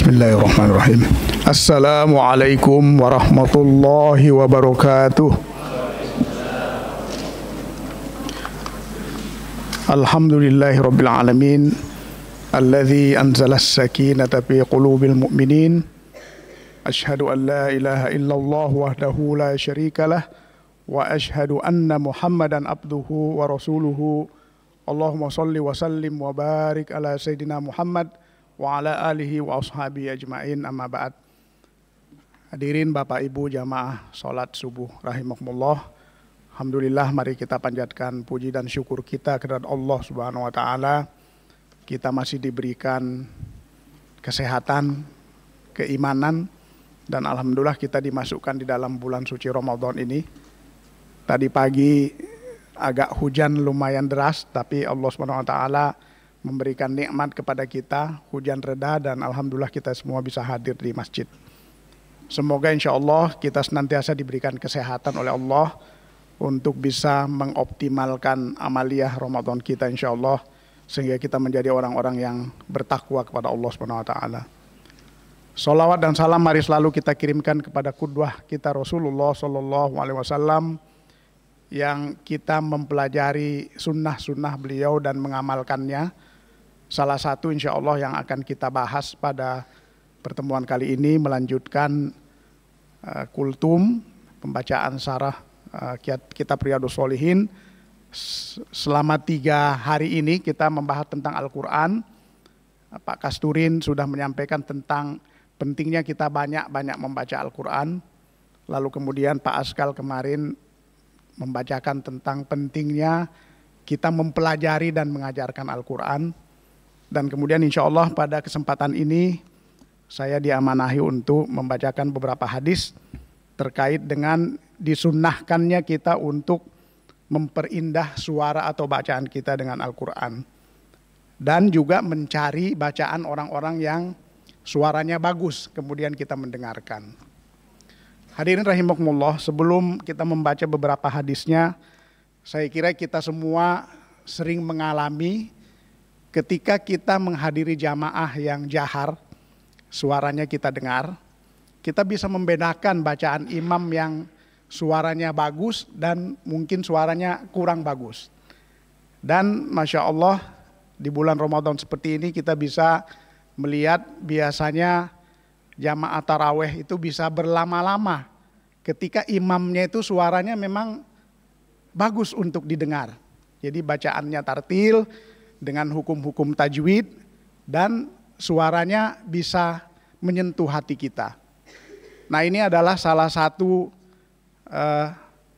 Bismillahirrahmanirrahim. Assalamualaikum warahmatullahi wabarakatuh. Alhamdulillahirabbil alamin alladzi anzala as-sakinata fi qulubil mu'minin. Asyhadu an la ilaha illallah wahdahu la syarikalah wa asyhadu anna Muhammadan abduhu wa rasuluhu. Allahumma shalli wa sallim wa barik ala sayyidina Muhammad wa ala alihi wa ashabihi ajma'in, amma ba'd. Hadirin Bapak Ibu jamaah salat subuh rahimakumullah. Alhamdulillah, mari kita panjatkan puji dan syukur kita kepada Allah Subhanahu wa taala. Kita masih diberikan kesehatan, keimanan, dan alhamdulillah kita dimasukkan di dalam bulan suci Ramadan ini. Tadi pagi agak hujan lumayan deras, tapi Allah Subhanahu wa taala memberikan nikmat kepada kita, hujan reda, dan alhamdulillah kita semua bisa hadir di masjid. Semoga insya Allah kita senantiasa diberikan kesehatan oleh Allah untuk bisa mengoptimalkan amaliyah Ramadan kita insya Allah, sehingga kita menjadi orang-orang yang bertakwa kepada Allah Subhanahu wa taala. Salawat dan salam mari selalu kita kirimkan kepada qudwah kita Rasulullah sallallahu alaihi wasallam, yang kita mempelajari sunnah-sunnah beliau dan mengamalkannya. Salah satu insya Allah yang akan kita bahas pada pertemuan kali ini melanjutkan kultum, pembacaan syarah kitab Riyadhus Shalihin. Selama 3 hari ini kita membahas tentang Al-Quran. Pak Kasturin sudah menyampaikan tentang pentingnya kita banyak-banyak membaca Al-Quran. Lalu kemudian Pak Askal kemarin membacakan tentang pentingnya kita mempelajari dan mengajarkan Al-Quran. Dan kemudian insya Allah pada kesempatan ini saya diamanahi untuk membacakan beberapa hadis terkait dengan disunnahkannya kita untuk memperindah suara atau bacaan kita dengan Al-Quran. Dan juga mencari bacaan orang-orang yang suaranya bagus, kemudian kita mendengarkan. Hadirin rahimakumullah, sebelum kita membaca beberapa hadisnya, saya kira kita semua sering mengalami ketika kita menghadiri jamaah yang jahar, suaranya kita dengar, kita bisa membedakan bacaan imam yang suaranya bagus dan mungkin suaranya kurang bagus. Dan Masya Allah, di bulan Ramadan seperti ini kita bisa melihat biasanya jamaah taraweh itu bisa berlama-lama ketika imamnya itu suaranya memang bagus untuk didengar. Jadi bacaannya tartil dengan hukum-hukum tajwid dan suaranya bisa menyentuh hati kita. Nah, ini adalah salah satu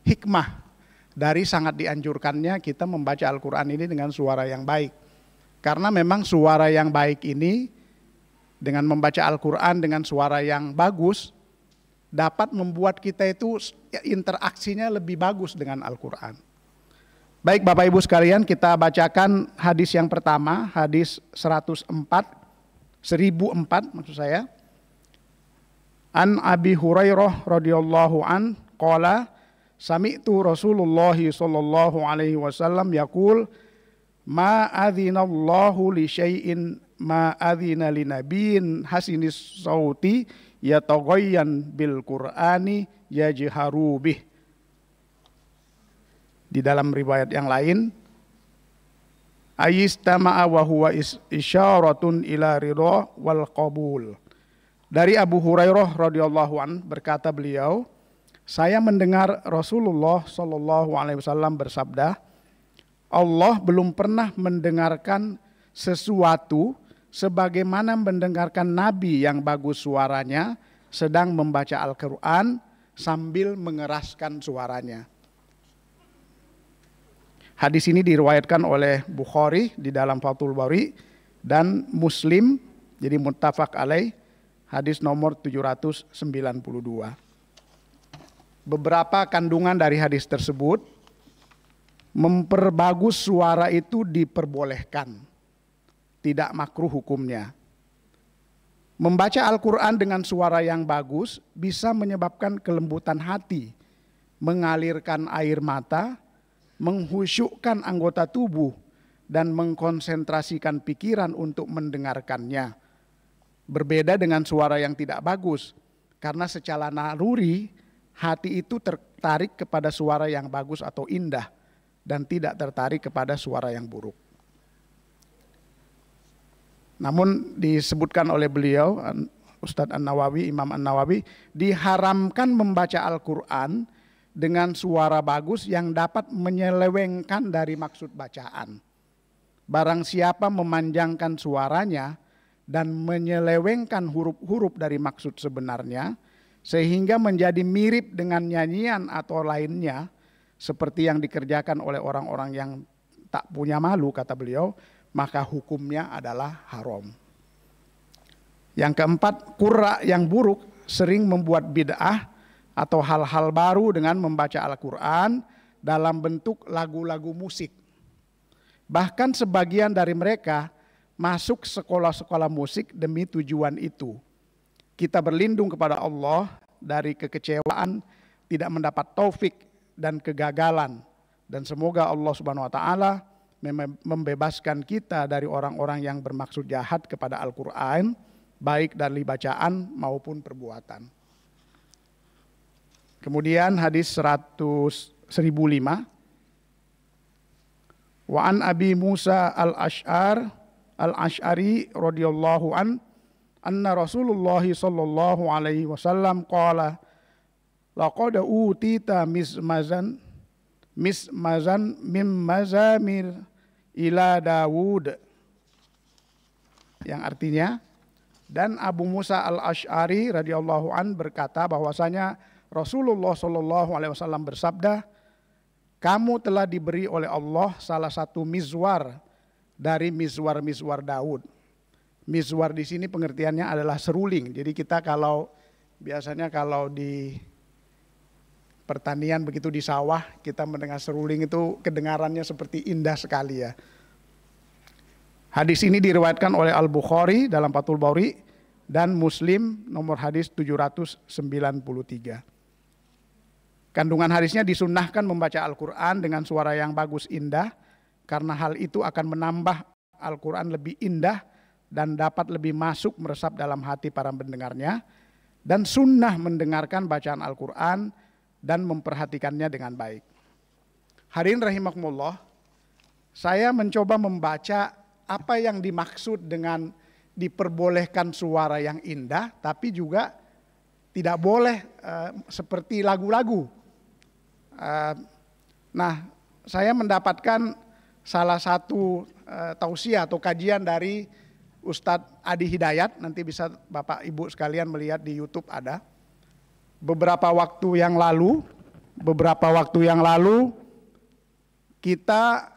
hikmah dari sangat dianjurkannya kita membaca Al-Quran ini dengan suara yang baik. Karena memang suara yang baik ini dengan membaca Al-Quran dengan suara yang bagus dapat membuat kita itu interaksinya lebih bagus dengan Al-Quran. Baik Bapak Ibu sekalian, kita bacakan hadis yang pertama, hadis 1004 maksud saya. An Abi Hurairah radhiyallahu an qala sami'tu Rasulullah sallallahu alaihi wasallam yaqul ma adzinallahu li syai'in ma adzina li nabiyyin hasinis sauti yataghayyan bil Qur'ani yajharu bih. Di dalam riwayat yang lain, ayistama'a wa huwa isyaratun ila ridha wal qabul. Dari Abu Hurairah radhiyallahu an berkata beliau, saya mendengar Rasulullah sallallahu alaihi wasallam bersabda, Allah belum pernah mendengarkan sesuatu sebagaimana mendengarkan nabi yang bagus suaranya sedang membaca Al-Qur'an sambil mengeraskan suaranya. Hadis ini diriwayatkan oleh Bukhari di dalam Fathul Bari dan Muslim, jadi muttafaq alaih, hadis nomor 792. Beberapa kandungan dari hadis tersebut, memperbagus suara itu diperbolehkan, tidak makruh hukumnya. Membaca Al-Quran dengan suara yang bagus bisa menyebabkan kelembutan hati, mengalirkan air mata, menghusyukkan anggota tubuh, dan mengkonsentrasikan pikiran untuk mendengarkannya. Berbeda dengan suara yang tidak bagus, karena secara naluri hati itu tertarik kepada suara yang bagus atau indah dan tidak tertarik kepada suara yang buruk. Namun disebutkan oleh beliau, Ustadz An-Nawawi, Imam An-Nawawi, diharamkan membaca Al-Quran dengan suara bagus yang dapat menyelewengkan dari maksud bacaan. Barang siapa memanjangkan suaranya dan menyelewengkan huruf-huruf dari maksud sebenarnya, sehingga menjadi mirip dengan nyanyian atau lainnya, seperti yang dikerjakan oleh orang-orang yang tak punya malu, kata beliau, maka hukumnya adalah haram. Yang keempat, qurra yang buruk sering membuat bid'ah atau hal-hal baru dengan membaca Al-Quran dalam bentuk lagu-lagu musik. Bahkan sebagian dari mereka masuk sekolah-sekolah musik demi tujuan itu. Kita berlindung kepada Allah dari kekecewaan, tidak mendapat taufik dan kegagalan. Dan semoga Allah Subhanahu wa taala membebaskan kita dari orang-orang yang bermaksud jahat kepada Al-Quran, baik dari bacaan maupun perbuatan. Kemudian hadis 1005, wa an Abi Musa al-Ash'ari radhiyallahu anna Rasulullah sallallahu alaihi wasallam qala laqad utita mismazan min mazamir ila Dawud, yang artinya, dan Abu Musa al-Ash'ari radhiyallahu an berkata bahwasanya Rasulullah sallallahu alaihi wasallam bersabda, kamu telah diberi oleh Allah salah satu mizwar dari mizwar-mizwar Daud. Mizwar di sini pengertiannya adalah seruling. Jadi kita biasanya kalau di pertanian begitu di sawah, kita mendengar seruling itu kedengarannya seperti indah sekali ya. Hadis ini diriwayatkan oleh Al-Bukhari dalam Fathul Bari dan Muslim nomor hadis 793. Kandungan hadisnya disunnahkan membaca Al-Quran dengan suara yang bagus indah, karena hal itu akan menambah Al-Quran lebih indah dan dapat lebih masuk meresap dalam hati para pendengarnya, dan sunnah mendengarkan bacaan Al-Quran dan memperhatikannya dengan baik. Hadirin rahimakumullah, saya mencoba membaca apa yang dimaksud dengan diperbolehkan suara yang indah, tapi juga tidak boleh seperti lagu-lagu. Nah, saya mendapatkan salah satu tausiah atau kajian dari Ustadz Adi Hidayat, nanti bisa Bapak Ibu sekalian melihat di YouTube ada. Beberapa waktu yang lalu kita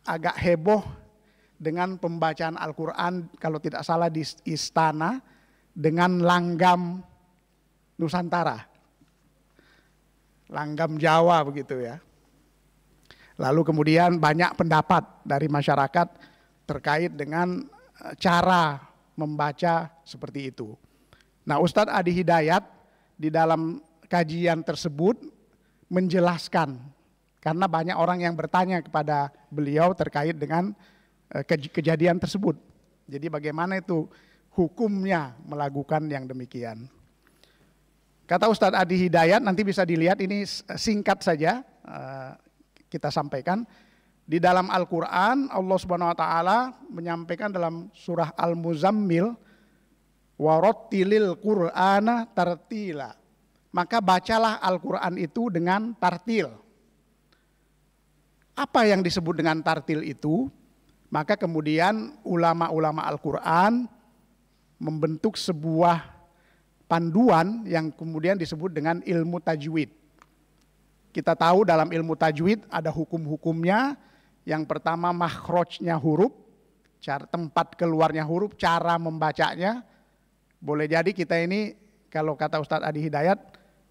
agak heboh dengan pembacaan Al-Quran, kalau tidak salah di istana, dengan langgam Nusantara, langgam Jawa begitu ya. Lalu kemudian banyak pendapat dari masyarakat terkait dengan cara membaca seperti itu. Nah, Ustadz Adi Hidayat di dalam kajian tersebut menjelaskan, karena banyak orang yang bertanya kepada beliau terkait dengan kejadian tersebut. Jadi bagaimana itu hukumnya melakukan yang demikian. Kata Ustadz Adi Hidayat, nanti bisa dilihat, ini singkat saja kita sampaikan. Di dalam Al-Quran Allah Subhanahu wa taala menyampaikan dalam surah Al-Muzammil, warattilil Qur'ana tartila. Maka bacalah Al-Quran itu dengan tartil. Apa yang disebut dengan tartil itu? Maka kemudian ulama-ulama Al-Quran membentuk sebuah panduan yang kemudian disebut dengan ilmu tajwid. Kita tahu dalam ilmu tajwid ada hukum-hukumnya. Yang pertama makhrajnya huruf, tempat keluarnya huruf, cara membacanya. Boleh jadi kita ini, kalau kata Ustadz Adi Hidayat,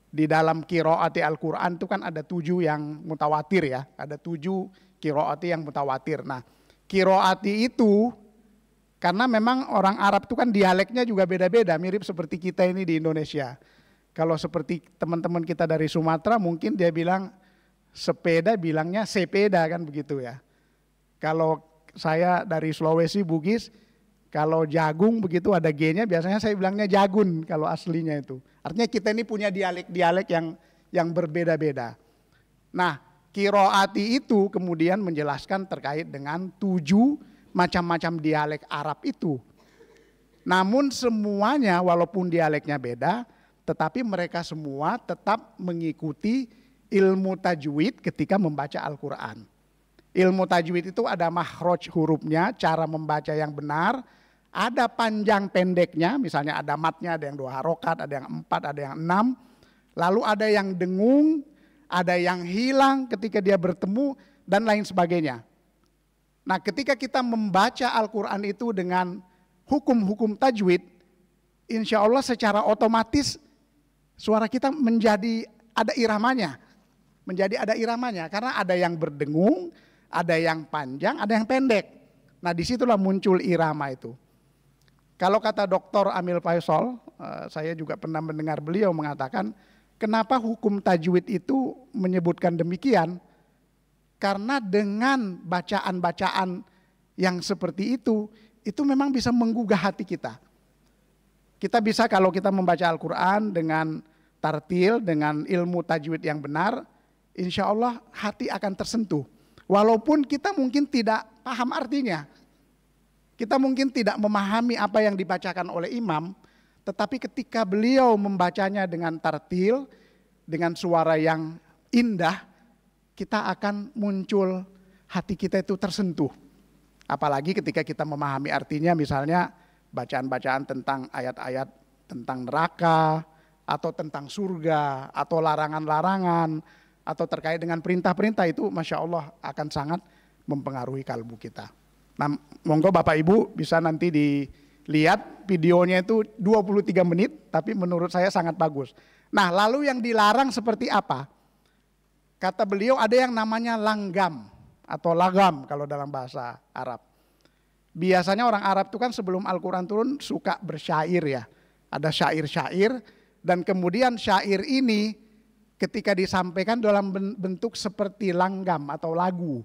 di dalam qiraati Al-Quran itu kan ada 7 yang mutawatir ya. Ada 7 qiraati yang mutawatir. Nah, qiraati itu karena memang orang Arab itu kan dialeknya juga beda-beda, mirip seperti kita ini di Indonesia. Kalau seperti teman-teman kita dari Sumatera mungkin dia bilang sepeda, bilangnya sepeda kan begitu ya. Kalau saya dari Sulawesi, Bugis, Kalau jagung begitu ada G-nya, biasanya saya bilangnya jagun kalau aslinya itu. Artinya kita ini punya dialek-dialek yang berbeda-beda. Nah, Qiroati itu kemudian menjelaskan terkait dengan 7 macam-macam dialek Arab itu. Namun semuanya walaupun dialeknya beda, tetapi mereka semua tetap mengikuti ilmu tajwid ketika membaca Al-Quran. Ilmu tajwid itu ada makhraj hurufnya, cara membaca yang benar, ada panjang pendeknya, misalnya ada matnya, ada yang 2 harokat, ada yang 4, ada yang 6, lalu ada yang dengung, ada yang hilang ketika dia bertemu, dan lain sebagainya. Nah, ketika kita membaca Al-Quran itu dengan hukum-hukum tajwid, insya Allah secara otomatis suara kita menjadi ada iramanya. Karena ada yang berdengung, ada yang panjang, ada yang pendek. Nah, disitulah muncul irama itu. Kalau kata Dr. Amil Faisal, saya juga pernah mendengar beliau mengatakan, kenapa hukum tajwid itu menyebutkan demikian? Karena dengan bacaan-bacaan yang seperti itu memang bisa menggugah hati kita. Kita bisa kalau kita membaca Al-Quran dengan tartil, dengan ilmu tajwid yang benar, insya Allah hati akan tersentuh. Walaupun kita mungkin tidak paham artinya, kita mungkin tidak memahami apa yang dibacakan oleh imam, tetapi ketika beliau membacanya dengan tartil, dengan suara yang indah, kita akan muncul, hati kita itu tersentuh. Apalagi ketika kita memahami artinya, misalnya bacaan-bacaan tentang ayat-ayat tentang neraka, atau tentang surga, atau larangan-larangan, atau terkait dengan perintah-perintah, itu Masya Allah akan sangat mempengaruhi kalbu kita. Nah, monggo Bapak Ibu bisa nanti dilihat videonya itu 23 menit, tapi menurut saya sangat bagus. Nah, lalu yang dilarang seperti apa? Kata beliau ada yang namanya langgam atau lagam kalau dalam bahasa Arab. Biasanya orang Arab itu kan sebelum Al-Quran turun suka bersyair ya. Ada syair-syair, dan kemudian syair ini ketika disampaikan dalam bentuk seperti langgam atau lagu.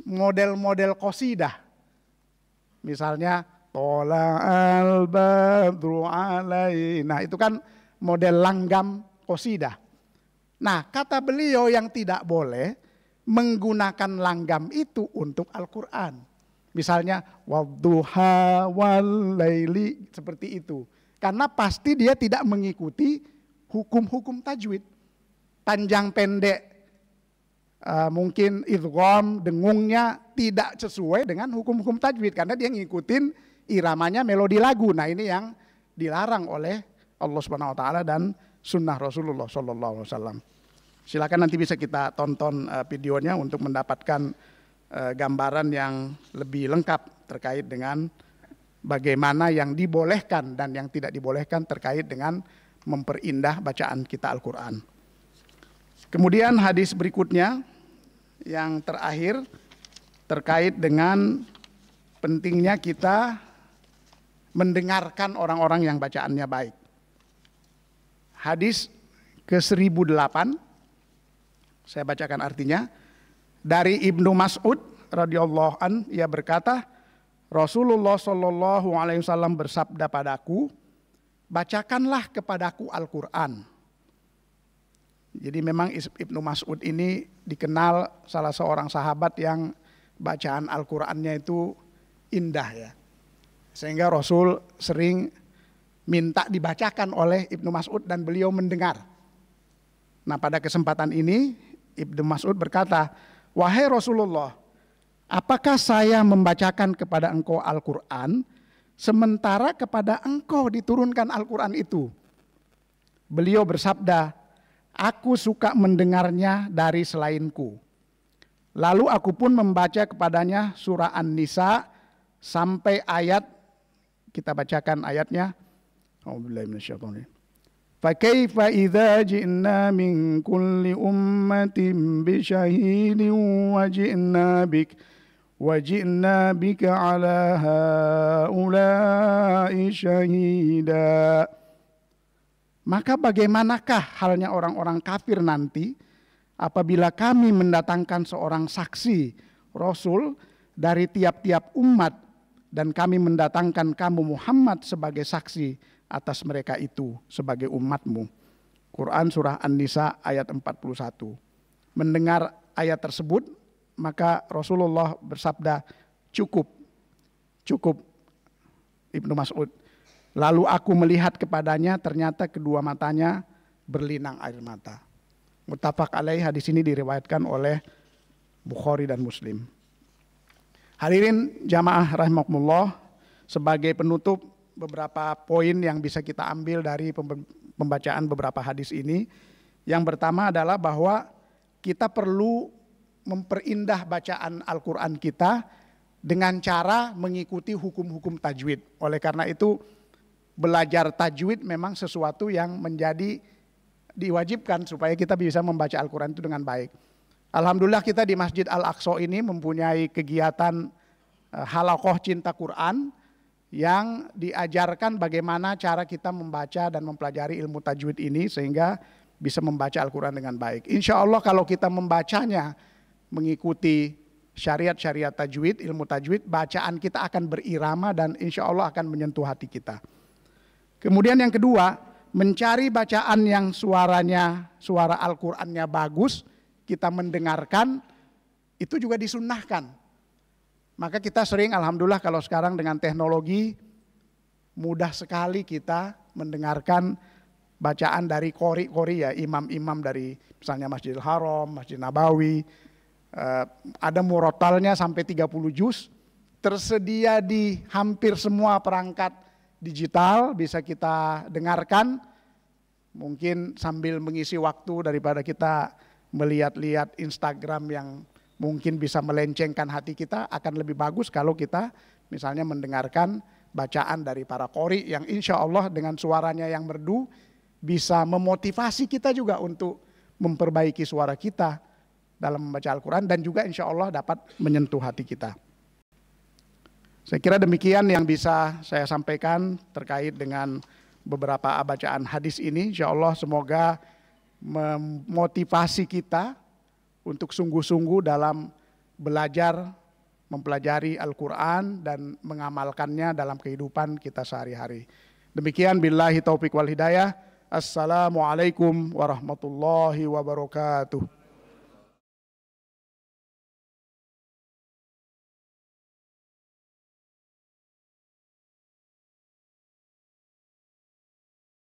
Model-model qasidah. Misalnya Tola al-badru alaina, itu kan model langgam qasidah. Nah, kata beliau yang tidak boleh menggunakan langgam itu untuk Al-Quran. Misalnya wadduha wal laili, seperti itu. Karena pasti dia tidak mengikuti hukum-hukum tajwid. Panjang pendek, mungkin idgham, dengungnya tidak sesuai dengan hukum-hukum tajwid karena dia ngikutin iramanya melodi lagu. Nah, ini yang dilarang oleh Allah Subhanahu wa taala dan sunnah Rasulullah sallallahu alaihi wasallam. Silakan nanti bisa kita tonton videonya untuk mendapatkan gambaran yang lebih lengkap terkait dengan bagaimana yang dibolehkan dan yang tidak dibolehkan terkait dengan memperindah bacaan kita Al-Qur'an. Kemudian hadis berikutnya yang terakhir terkait dengan pentingnya kita mendengarkan orang-orang yang bacaannya baik. Hadis ke-1008, saya bacakan artinya. Dari Ibnu Mas'ud radhiyallahu an, ia berkata, Rasulullah sallallahu alaihi wasallam bersabda padaku, bacakanlah kepadaku Al-Qur'an. Jadi memang Ibnu Mas'ud ini dikenal salah seorang sahabat yang bacaan Al-Qur'annya itu indah ya. Sehingga Rasul sering minta dibacakan oleh Ibnu Mas'ud dan beliau mendengar. Nah, pada kesempatan ini Ibnu Mas'ud berkata, wahai Rasulullah, apakah saya membacakan kepada engkau Al-Qur'an sementara kepada engkau diturunkan Al-Qur'an itu? Beliau bersabda, aku suka mendengarnya dari selainku. Lalu aku pun membaca kepadanya surah An-Nisa sampai ayat, kita bacakan ayatnya. A'udzubillahi minasyaitonir rajim. Fa kaifa idza ji'na min kulli ummatin bi syahidin wa ji'na bika ala haula'i syahida. Maka bagaimanakah halnya orang-orang kafir nanti apabila kami mendatangkan seorang saksi Rasul dari tiap-tiap umat dan kami mendatangkan kamu Muhammad sebagai saksi atas mereka itu sebagai umatmu. Quran surah An-Nisa ayat 41. Mendengar ayat tersebut, maka Rasulullah bersabda, cukup Ibnu Mas'ud. Lalu aku melihat kepadanya, ternyata kedua matanya berlinang air mata. Muttafaq alaih, hadis ini diriwayatkan oleh Bukhari dan Muslim. Hadirin jamaah rahimakumullah, sebagai penutup beberapa poin yang bisa kita ambil dari pembacaan beberapa hadis ini. Yang pertama adalah bahwa kita perlu memperindah bacaan Al-Quran kita dengan cara mengikuti hukum-hukum tajwid. Oleh karena itu, belajar tajwid memang sesuatu yang menjadi diwajibkan supaya kita bisa membaca Al-Quran itu dengan baik. Alhamdulillah kita di Masjid Al-Aqsa ini mempunyai kegiatan halaqah cinta Quran yang diajarkan bagaimana cara kita membaca dan mempelajari ilmu tajwid ini sehingga bisa membaca Al-Quran dengan baik. Insya Allah kalau kita membacanya mengikuti syariat-syariat tajwid, ilmu tajwid, bacaan kita akan berirama dan insya Allah akan menyentuh hati kita. Kemudian yang kedua, mencari bacaan yang suara Al-Qur'annya bagus, kita mendengarkan, itu juga disunnahkan. Maka kita sering, alhamdulillah kalau sekarang dengan teknologi, mudah sekali kita mendengarkan bacaan dari qori ya, imam-imam dari misalnya Masjidil Haram, Masjid Nabawi, ada murotalnya sampai 30 juz, tersedia di hampir semua perangkat digital, bisa kita dengarkan, mungkin sambil mengisi waktu daripada kita melihat-lihat Instagram yang mungkin bisa melencengkan hati kita, akan lebih bagus kalau kita misalnya mendengarkan bacaan dari para qori yang insya Allah dengan suaranya yang merdu bisa memotivasi kita juga untuk memperbaiki suara kita dalam membaca Al-Quran dan juga insya Allah dapat menyentuh hati kita. Saya kira demikian yang bisa saya sampaikan terkait dengan beberapa bacaan hadis ini. Insya Allah semoga memotivasi kita untuk sungguh-sungguh dalam belajar, mempelajari Al-Quran dan mengamalkannya dalam kehidupan kita sehari-hari. Demikian, billahi taufiq wal hidayah. Assalamualaikum warahmatullahi wabarakatuh.